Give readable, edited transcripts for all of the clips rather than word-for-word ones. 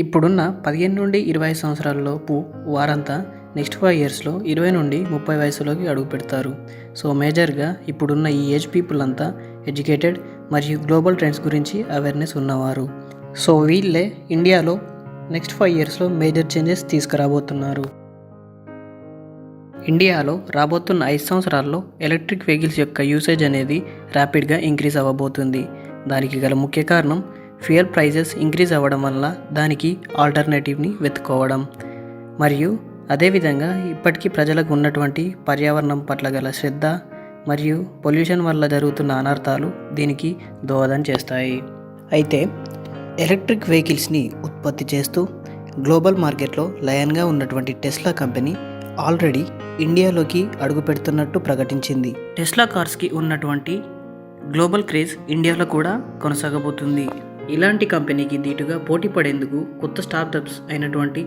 ఇప్పుడున్న 15 నుండి 25 సంవత్సరాలలోపు వారంతా నెక్స్ట్ 5 ఇయర్స్లో 20 నుండి 30 వయసులోకి అడుగు పెడతారు. సో మేజర్గా ఇప్పుడున్న ఈ ఏజ్ పీపుల్ అంతా ఎడ్యుకేటెడ్ మరియు గ్లోబల్ ట్రెండ్స్ గురించి అవేర్నెస్ ఉన్నవారు. సో వీళ్ళే ఇండియాలో నెక్స్ట్ 5 ఇయర్స్లో మేజర్ చేంజెస్ తీసుకురాబోతున్నారు. ఇండియాలో రాబోతున్న 5 సంవత్సరాల్లో ఎలక్ట్రిక్ వెహికల్స్ యొక్క యూసేజ్ అనేది ర్యాపిడ్గా ఇంక్రీజ్ అవ్వబోతుంది. దానికి గల ముఖ్య కారణం ఫ్యూయల్ ప్రైజెస్ ఇంక్రీజ్ అవ్వడం వల్ల దానికి ఆల్టర్నేటివ్ని వెతుక్కోవడం, మరియు అదేవిధంగా ఇప్పటికీ ప్రజలకు ఉన్నటువంటి పర్యావరణం పట్ల గల శ్రద్ధ మరియు పొల్యూషన్ వల్ల జరుగుతున్న అనర్థాలు దీనికి దోహదం చేస్తాయి. అయితే ఎలక్ట్రిక్ వెహికల్స్ని ఉత్పత్తి చేస్తూ గ్లోబల్ మార్కెట్లో లయన్గా ఉన్నటువంటి టెస్లా కంపెనీ ఆల్రెడీ ఇండియాలోకి అడుగు పెడుతున్నట్టు ప్రకటించింది. టెస్లా కార్స్కి ఉన్నటువంటి గ్లోబల్ క్రేజ్ ఇండియాలో కూడా కొనసాగబోతుంది. ఇలాంటి కంపెనీకి ధీటుగా పోటీ పడేందుకు కొత్త స్టార్టప్స్ అయినటువంటి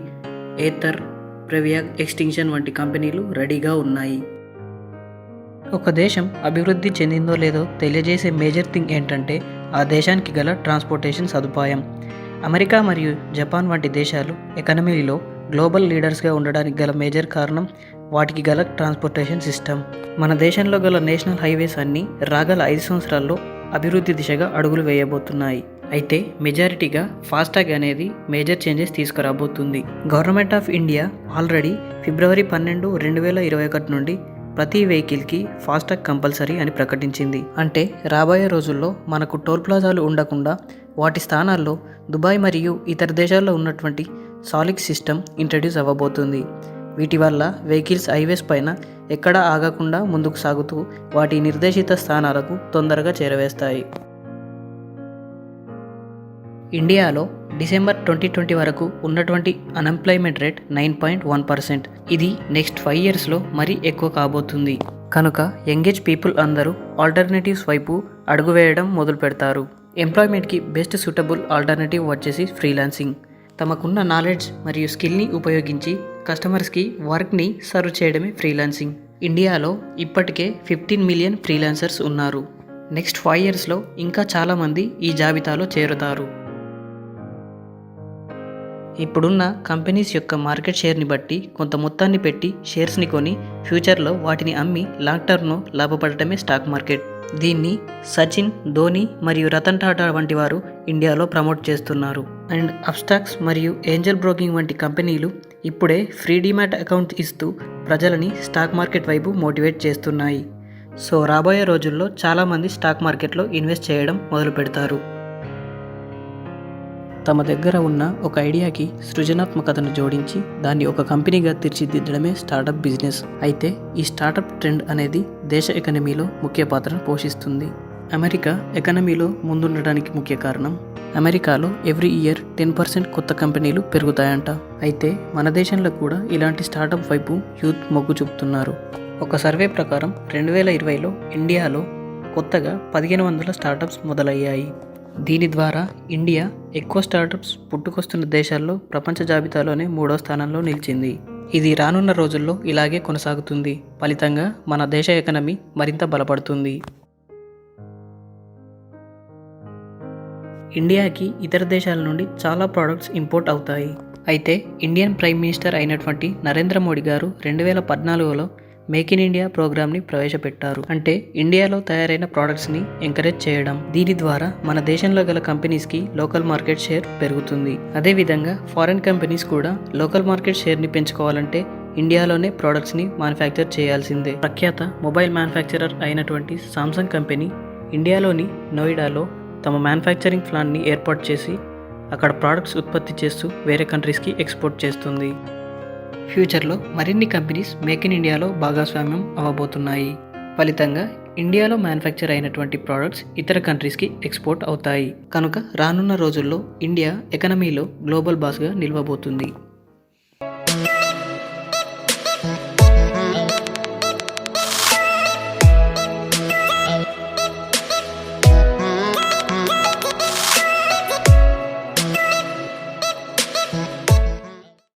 ఏథర్, ప్రెవియాగ్, ఎక్స్టింక్షన్ వంటి కంపెనీలు రెడీగా ఉన్నాయి. ఒక దేశం అభివృద్ధి చెందిందో లేదో తెలియజేసే మేజర్ థింగ్ ఏంటంటే ఆ దేశానికి గల ట్రాన్స్పోర్టేషన్ సదుపాయం. అమెరికా మరియు జపాన్ వంటి దేశాలు ఎకానమీలో గ్లోబల్ లీడర్స్గా ఉండడానికి గల మేజర్ కారణం వాటికి గల ట్రాన్స్పోర్టేషన్ సిస్టమ్. మన దేశంలో గల నేషనల్ హైవేస్ అన్నీ రాగల 5 సంవత్సరాల్లో అభివృద్ధి దిశగా అడుగులు వేయబోతున్నాయి. అయితే మెజారిటీగా ఫాస్టాగ్ అనేది మేజర్ చేంజెస్ తీసుకురాబోతుంది. Government of India already February 12, 2021 నుండి ప్రతి వెహికల్కి ఫాస్టాగ్ కంపల్సరీ అని ప్రకటించింది. అంటే రాబోయే రోజుల్లో మనకు టోల్ ప్లాజాలు ఉండకుండా వాటి స్థానాల్లో దుబాయ్ మరియు ఇతర దేశాల్లో ఉన్నటువంటి సాలిక్ సిస్టమ్ ఇంట్రడ్యూస్ అవ్వబోతుంది. వీటి వల్ల వెహికల్స్ హైవేస్ పైన ఎక్కడా ఆగకుండా ముందుకు సాగుతూ వాటి నిర్దేశిత స్థానాలకు తొందరగా చేరవేస్తాయి. ఇండియాలో డిసెంబర్ 2020 వరకు ఉన్నటువంటి అన్ఎంప్లాయ్మెంట్ రేట్ 9.1%. ఇది నెక్స్ట్ 5 ఇయర్స్లో మరీ ఎక్కువ కాబోతుంది. కనుక యంగేజ్ పీపుల్ అందరూ ఆల్టర్నేటివ్స్ వైపు అడుగు వేయడం మొదలు పెడతారు. ఎంప్లాయ్మెంట్కి బెస్ట్ సూటబుల్ ఆల్టర్నేటివ్ వచ్చేసి ఫ్రీలాన్సింగ్. తమకున్న నాలెడ్జ్ మరియు స్కిల్ని ఉపయోగించి కస్టమర్స్కి వర్క్ని సర్వ్ చేయడమే ఫ్రీలాన్సింగ్. ఇండియాలో ఇప్పటికే 15 మిలియన్ ఫ్రీలాన్సర్స్ ఉన్నారు. నెక్స్ట్ 5 ఇయర్స్లో ఇంకా చాలామంది ఈ జాబితాలో చేరుతారు. ఇప్పుడున్న కంపెనీస్ యొక్క మార్కెట్ షేర్ని బట్టి కొంత మొత్తాన్ని పెట్టి షేర్స్ని కొని ఫ్యూచర్లో వాటిని అమ్మి లాంగ్ టర్మ్లో లాభపడటమే స్టాక్ మార్కెట్. దీన్ని సచిన్, ధోని మరియు రతన్ టాటా వంటి వారు ఇండియాలో ప్రమోట్ చేస్తున్నారు. అండ్ అప్స్టాక్స్ మరియు ఏంజల్ బ్రోకింగ్ వంటి కంపెనీలు ఇప్పుడే ఫ్రీ డిమాట్ అకౌంట్ ఇస్తూ ప్రజలని స్టాక్ మార్కెట్ వైపు మోటివేట్ చేస్తున్నాయి. సో రాబోయే రోజుల్లో చాలామంది స్టాక్ మార్కెట్లో ఇన్వెస్ట్ చేయడం మొదలు పెడతారు. తమ దగ్గర ఉన్న ఒక ఐడియాకి సృజనాత్మకతను జోడించి దాన్ని ఒక కంపెనీగా తీర్చిదిద్దడమే స్టార్టప్ బిజినెస్. అయితే ఈ స్టార్టప్ ట్రెండ్ అనేది దేశ ఎకానమీలో ముఖ్య పాత్రను పోషిస్తుంది. అమెరికా ఎకానమీలో ముందుండడానికి ముఖ్య కారణం అమెరికాలో ఎవ్రీ ఇయర్ 10% కొత్త కంపెనీలు పెరుగుతాయంట. అయితే మన దేశంలో కూడా ఇలాంటి స్టార్టప్ వైపు యూత్ మొగ్గు చూపుతున్నారు. ఒక సర్వే ప్రకారం 2020లో ఇండియాలో కొత్తగా 1500 స్టార్టప్స్ మొదలయ్యాయి. దీని ద్వారా ఇండియా ఎక్కువ స్టార్టప్స్ పుట్టుకొస్తున్న దేశాల్లో ప్రపంచ జాబితాలోనే 3వ స్థానంలో నిలిచింది. ఇది రానున్న రోజుల్లో ఇలాగే కొనసాగుతుంది. ఫలితంగా మన దేశ ఎకానమీ మరింత బలపడుతుంది. ఇండియాకి ఇతర దేశాల నుండి చాలా ప్రోడక్ట్స్ ఇంపోర్ట్ అవుతాయి. అయితే ఇండియన్ ప్రైమ్ మినిస్టర్ అయినటువంటి నరేంద్ర మోడీ గారు 2014లో మేక్ ఇన్ ఇండియా ప్రోగ్రామ్ని ప్రవేశపెట్టారు. అంటే ఇండియాలో తయారైన ప్రోడక్ట్స్ని ఎంకరేజ్ చేయడం. దీని ద్వారా మన దేశంలో గల కంపెనీస్కి లోకల్ మార్కెట్ షేర్ పెరుగుతుంది. అదేవిధంగా ఫారెన్ కంపెనీస్ కూడా లోకల్ మార్కెట్ షేర్ని పెంచుకోవాలంటే ఇండియాలోనే ప్రోడక్ట్స్ని మ్యానుఫ్యాక్చర్ చేయాల్సిందే. ప్రఖ్యాత మొబైల్ మ్యానుఫ్యాక్చరర్ అయినటువంటి సామ్సంగ్ కంపెనీ ఇండియాలోని నోయిడాలో తమ మ్యానుఫ్యాక్చరింగ్ ప్లాంట్ని ఏర్పాటు చేసి అక్కడ ప్రోడక్ట్స్ ఉత్పత్తి చేస్తూ వేరే కంట్రీస్కి ఎక్స్పోర్ట్ చేస్తుంది. ఫ్యూచర్లో మరిన్ని కంపెనీస్ మేక్ ఇన్ ఇండియాలో భాగస్వామ్యం అవ్వబోతున్నాయి. ఫలితంగా ఇండియాలో మ్యానుఫ్యాక్చర్ అయినటువంటి ప్రోడక్ట్స్ ఇతర కంట్రీస్కి ఎక్స్పోర్ట్ అవుతాయి. కనుక రానున్న రోజుల్లో ఇండియా ఎకానమీలో గ్లోబల్ బాస్గా నిలవబోతుంది.